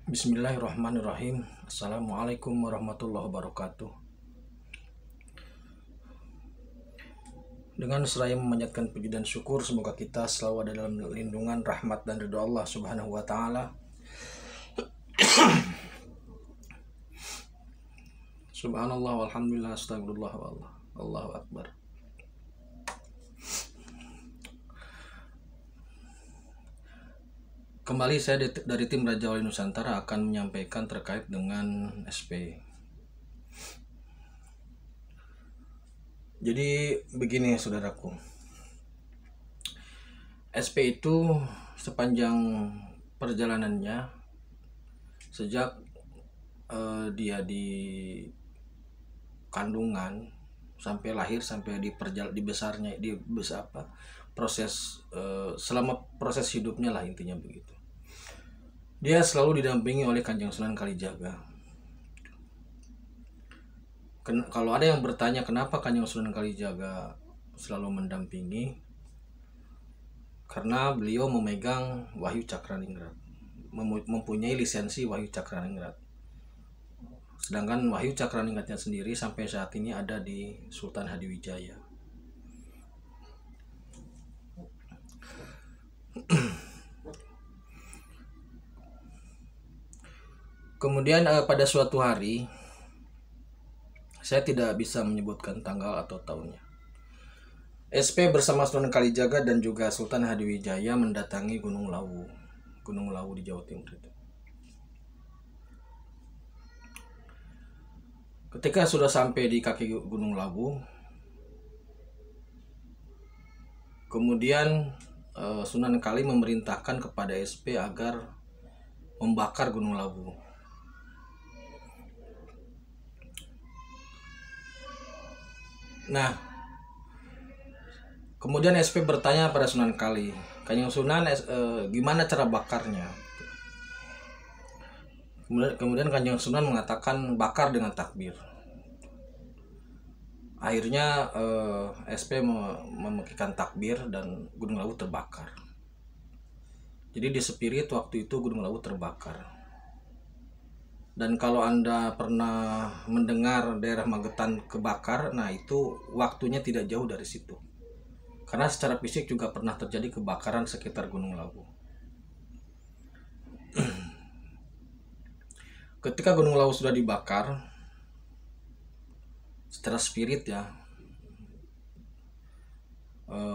Bismillahirrahmanirrahim. Assalamualaikum warahmatullahi wabarakatuh. Dengan seraya memanjatkan puji dan syukur, semoga kita selalu ada dalam lindungan, rahmat, dan ridho Allah Subhanahu wa Ta'ala. Subhanallah walhamdulillah astagfirullah wallah Allahu akbar. Kembali saya dari tim Raja Wali Nusantara akan menyampaikan terkait dengan SP. Jadi begini saudaraku, SP itu sepanjang perjalanannya sejak dia di kandungan sampai lahir, sampai proses selama proses hidupnya lah, intinya begitu. Dia selalu didampingi oleh Kanjeng Sunan Kalijaga. Kalau ada yang bertanya kenapa Kanjeng Sunan Kalijaga selalu mendampingi, karena beliau memegang Wahyu Cakraningrat, mempunyai lisensi Wahyu Cakraningrat. Sedangkan Wahyu Cakraningratnya sendiri sampai saat ini ada di Sultan Hadiwijaya. Kemudian pada suatu hari, saya tidak bisa menyebutkan tanggal atau tahunnya, SP bersama Sunan Kalijaga dan juga Sultan Hadiwijaya mendatangi Gunung Lawu di Jawa Timur itu. Ketika sudah sampai di kaki Gunung Lawu, kemudian Sunan Kali memerintahkan kepada SP agar membakar Gunung Lawu. Nah, kemudian SP bertanya pada Sunan Kali, Kanjeng Sunan, gimana cara bakarnya? Kemudian Kanjeng Sunan mengatakan bakar dengan takbir. Akhirnya SP memekikkan takbir dan Gunung Lawu terbakar. Jadi di spirit waktu itu Gunung Lawu terbakar. Dan kalau Anda pernah mendengar daerah Magetan kebakar, nah itu waktunya tidak jauh dari situ. Karena secara fisik juga pernah terjadi kebakaran sekitar Gunung Lawu. Ketika Gunung Lawu sudah dibakar, secara spirit ya,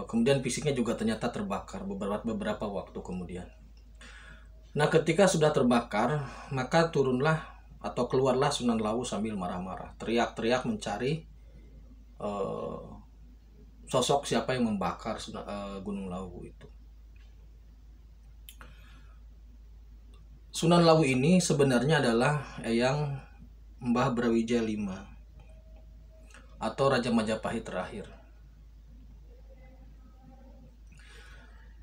kemudian fisiknya juga ternyata terbakar beberapa waktu kemudian. Nah, ketika sudah terbakar, maka turunlah atau keluarlah Sunan Lawu sambil marah-marah, teriak-teriak mencari sosok siapa yang membakar Gunung Lawu itu. Sunan Lawu ini sebenarnya adalah Eyang Mbah Brawijaya V atau Raja Majapahit terakhir.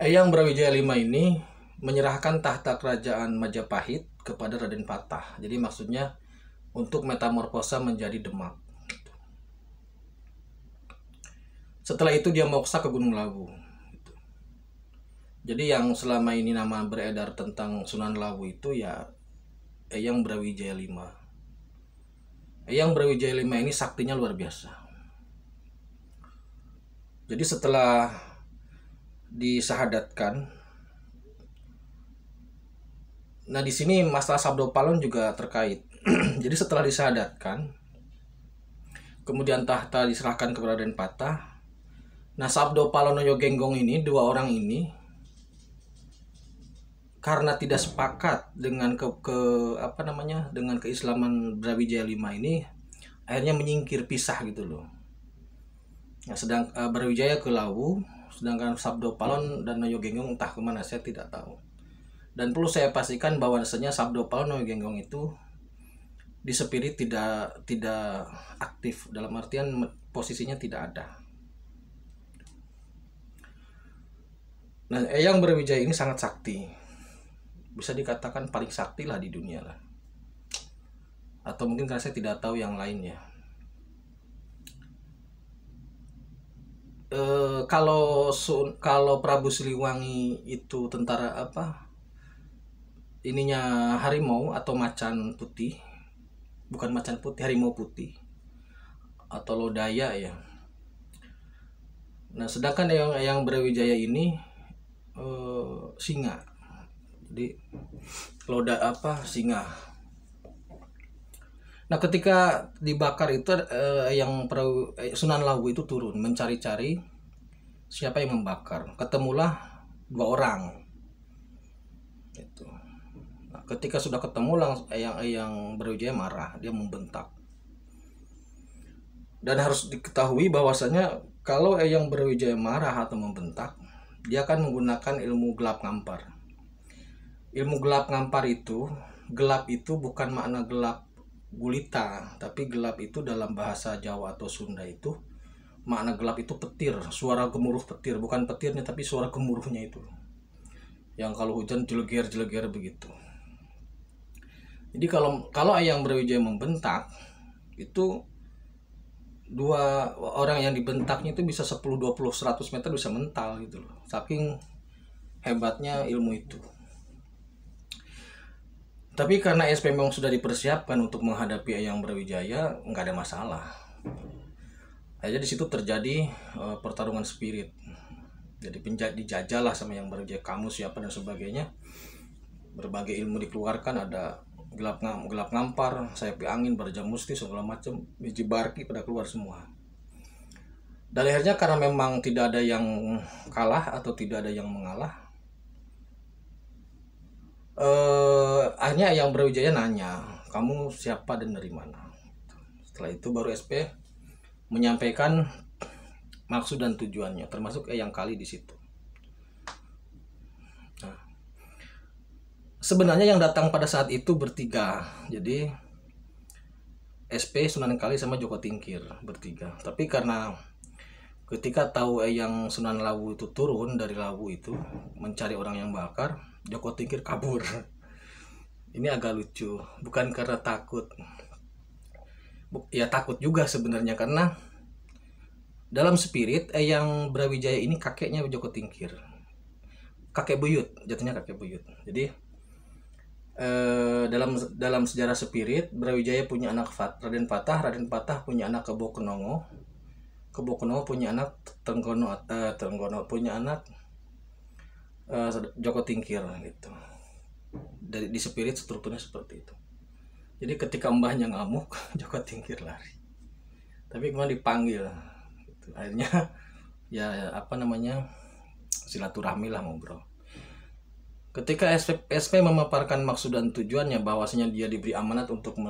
Eyang Brawijaya V ini menyerahkan tahta kerajaan Majapahit kepada Raden Patah. Jadi maksudnya untuk metamorfosa menjadi Demak. Setelah itu dia moksa ke Gunung Lawu. Jadi yang selama ini nama beredar tentang Sunan Lawu itu ya Eyang Brawijaya V. Eyang Brawijaya V ini saktinya luar biasa. Jadi setelah disahadatkan, nah di sini masalah Sabdo Palon juga terkait. Jadi setelah disahadatkan, kemudian tahta diserahkan kepada Raden Patah. Nah, Sabdo Palonoyo Genggong ini, dua orang ini, karena tidak sepakat dengan dengan keislaman Brawijaya V ini, akhirnya menyingkir, pisah gitu loh. Nah, sedang Brawijaya ke Lawu, sedangkan Sabdo Palon dan Noyo Genggong entah kemana, saya tidak tahu. Dan perlu saya pastikan bahwasanya Sabdo Palon Noyo Genggong itu di spirit tidak aktif, dalam artian posisinya tidak ada. Nah, Eyang Brawijaya ini sangat sakti, bisa dikatakan paling sakti lah di dunia lah. Atau mungkin karena saya tidak tahu yang lainnya. Kalau Prabu Siliwangi itu tentara apa? ininya harimau atau macan putih, bukan macan putih, harimau putih atau lodaya ya. Nah, sedangkan yang Brawijaya ini singa. Jadi singa. Nah, ketika dibakar itu Sunan Lawu itu turun mencari-cari siapa yang membakar. Ketemulah 2 orang. Itu. Nah, ketika sudah ketemu langsung yang Brawijaya marah, dia membentak. Dan harus diketahui bahwasanya kalau yang Brawijaya marah atau membentak, dia akan menggunakan ilmu gelap ngampar. Ilmu gelap ngampar itu, gelap itu bukan makna gelap gulita, tapi gelap itu dalam bahasa Jawa atau Sunda itu makna gelap itu petir, suara gemuruh petir, bukan petirnya tapi suara gemuruhnya itu. Yang kalau hujan jeleger-jeleger begitu. Jadi kalau yang Brawijaya membentak, itu 2 orang yang dibentaknya itu bisa 10, 20, 100 meter bisa mental gitu loh. Saking hebatnya ilmu itu. Tapi karena SP memang sudah dipersiapkan untuk menghadapi Eyang Brawijaya, nggak ada masalah. Aja di situ terjadi pertarungan spirit. Jadi dijajah lah sama Eyang Brawijaya, kamu siapa dan sebagainya. Berbagai ilmu dikeluarkan, ada gelap ngampar, sayap angin, berjam musti, segala macam, biji barki pada keluar semua. Dan akhirnya karena memang tidak ada yang kalah atau tidak ada yang mengalah, akhirnya yang Brawijaya nanya, kamu siapa dan dari mana? Setelah itu baru SP menyampaikan maksud dan tujuannya, termasuk Eyang Kali di situ. Nah, sebenarnya yang datang pada saat itu bertiga, jadi SP, Sunan Kali sama Joko Tingkir bertiga. Tapi karena ketika tahu Eyang Sunan Lawu itu turun dari Lawu itu mencari orang yang bakar, Joko Tingkir kabur. Ini agak lucu, bukan karena takut. Ya takut juga sebenarnya, karena dalam spirit Eyang Brawijaya ini kakeknya Joko Tingkir. Kakek buyut, jatuhnya kakek buyut. Jadi dalam sejarah spirit, Brawijaya punya anak Raden Patah, Raden Patah punya anak Kebo Kenongo, Kebo Kenongo punya anak Trenggono punya anak Joko Tingkir gitu. Di spirit strukturnya seperti itu. Jadi ketika mbahnya ngamuk, Joko Tingkir lari. Tapi kemudian dipanggil. Gitu. Akhirnya silaturahmi lah, ngobrol. Ketika SP memaparkan maksud dan tujuannya, bahwasanya dia diberi amanat untuk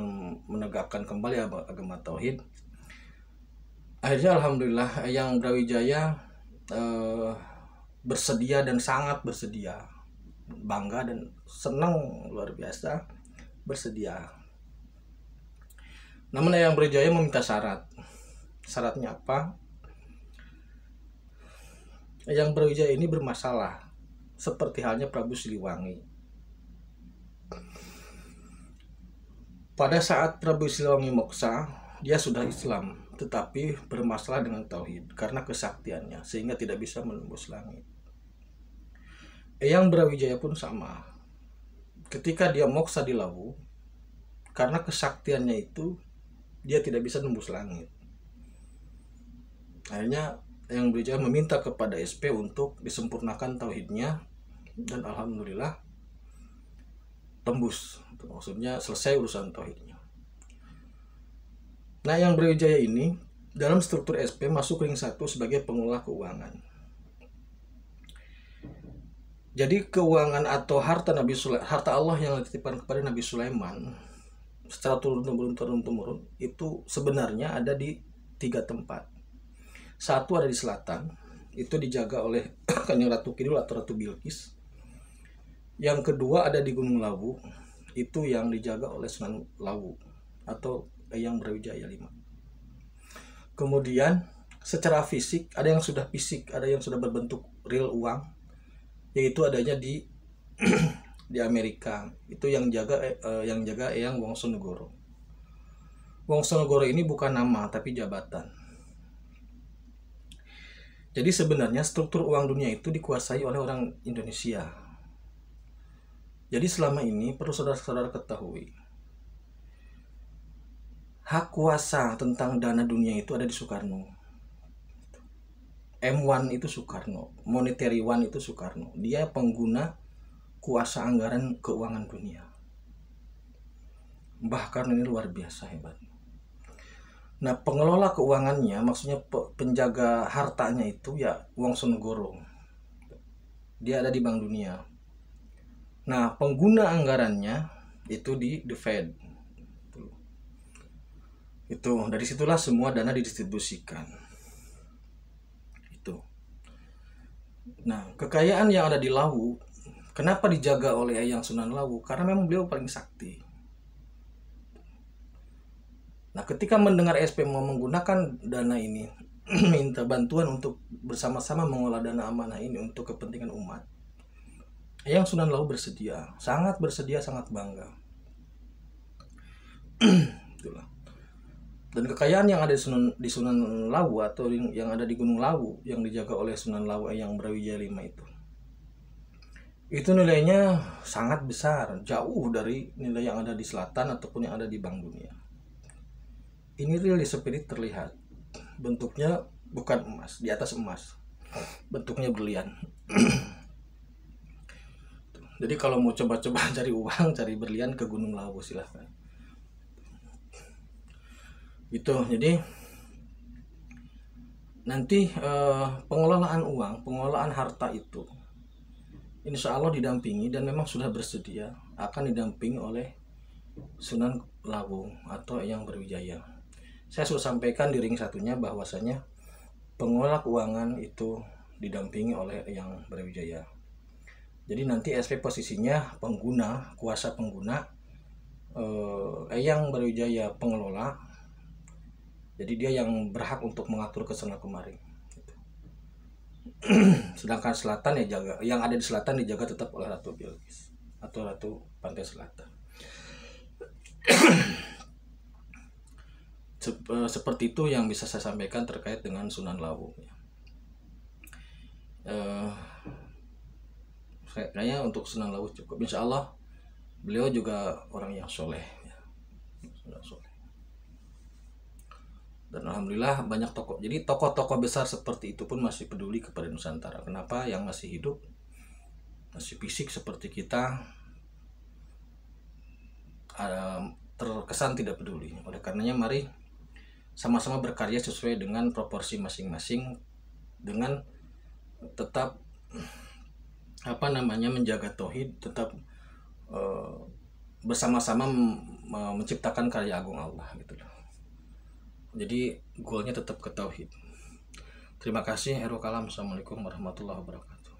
menegakkan kembali agama tauhid. Akhirnya alhamdulillah Eyang Brawijaya bersedia dan sangat bersedia, bangga dan senang luar biasa, bersedia. Namun Eyang Brawijaya meminta syarat. Syaratnya apa? Eyang Brawijaya ini bermasalah, seperti halnya Prabu Siliwangi. Pada saat Prabu Siliwangi moksa, dia sudah Islam, tetapi bermasalah dengan tauhid karena kesaktiannya, sehingga tidak bisa menembus langit. Eyang Brawijaya pun sama. Ketika dia moksa di Lawu, karena kesaktiannya itu, dia tidak bisa menembus langit. Akhirnya Eyang Brawijaya meminta kepada SP untuk disempurnakan tauhidnya, dan alhamdulillah tembus. Maksudnya selesai urusan tauhidnya. Nah, Eyang Brawijaya ini dalam struktur SP masuk ring 1 sebagai pengelola keuangan. Jadi keuangan atau harta Allah yang dititipkan kepada Nabi Sulaiman secara turun-temurun itu sebenarnya ada di 3 tempat. Satu ada di selatan, itu dijaga oleh Kanjeng Ratu Kidul atau Ratu Bilqis. Yang kedua ada di Gunung Lawu, itu yang dijaga oleh Sunan Lawu atau Eyang Brawijaya 5. Kemudian secara fisik ada yang sudah fisik, ada yang sudah berbentuk real uang, yaitu adanya di di Amerika. Itu yang jaga Eyang Wongsonegoro. Wongsonegoro ini bukan nama tapi jabatan. Jadi sebenarnya struktur uang dunia itu dikuasai oleh orang Indonesia. Jadi selama ini perlu saudara-saudara ketahui, hak kuasa tentang dana dunia itu ada di Soekarno. M1 itu Soekarno, Monetary One itu Soekarno. Dia pengguna kuasa anggaran keuangan dunia. Bahkan ini luar biasa hebat. Nah, pengelola keuangannya, maksudnya penjaga hartanya itu ya Wongsonegoro. Dia ada di Bank Dunia. Nah, pengguna anggarannya itu di The Fed. Itu dari situlah semua dana didistribusikan. Itu. Nah, kekayaan yang ada di Lawu, kenapa dijaga oleh Eyang Sunan Lawu? Karena memang beliau paling sakti. Nah, ketika mendengar SP mau menggunakan dana ini, minta bantuan untuk bersama-sama mengolah dana amanah ini untuk kepentingan umat, Eyang Sunan Lawu bersedia, sangat bangga. Itulah. Dan kekayaan yang ada di Sunan Lawu atau yang ada di Gunung Lawu yang dijaga oleh Sunan Lawu Eyang Brawijaya V itu nilainya sangat besar, jauh dari nilai yang ada di selatan ataupun yang ada di Bank Dunia. Ini real spirit terlihat, bentuknya bukan emas, di atas emas, bentuknya berlian. Jadi kalau mau coba-coba cari uang, cari berlian ke Gunung Lawu silahkan. Itu jadi nanti pengelolaan uang, pengelolaan harta itu insya Allah didampingi dan memang sudah bersedia akan didampingi oleh Sunan Lawu atau Eyang Brawijaya. Saya sudah sampaikan di ring satunya bahwasanya pengelola keuangan itu didampingi oleh Eyang Brawijaya. Jadi nanti SP posisinya pengguna, kuasa pengguna, Eyang Brawijaya pengelola. Jadi dia yang berhak untuk mengatur kesana kemari. Sedangkan selatan ya jaga, yang ada di selatan dijaga tetap oleh Ratu Bilqis atau Ratu Pantai Selatan. Seperti itu yang bisa saya sampaikan terkait dengan Sunan Lawu. Kayaknya untuk Sunan Lawu cukup. Insya Allah beliau juga orang yang soleh, dan alhamdulillah banyak tokoh. Jadi tokoh-tokoh besar seperti itu pun masih peduli kepada Nusantara. Kenapa? Yang masih hidup, masih fisik seperti kita, terkesan tidak peduli. Oleh karenanya mari sama-sama berkarya sesuai dengan proporsi masing-masing, dengan tetap menjaga tauhid, tetap bersama-sama menciptakan karya agung Allah gitu loh. Jadi goalnya tetap ke tauhid. Terima kasih. Assalamualaikum warahmatullahi wabarakatuh.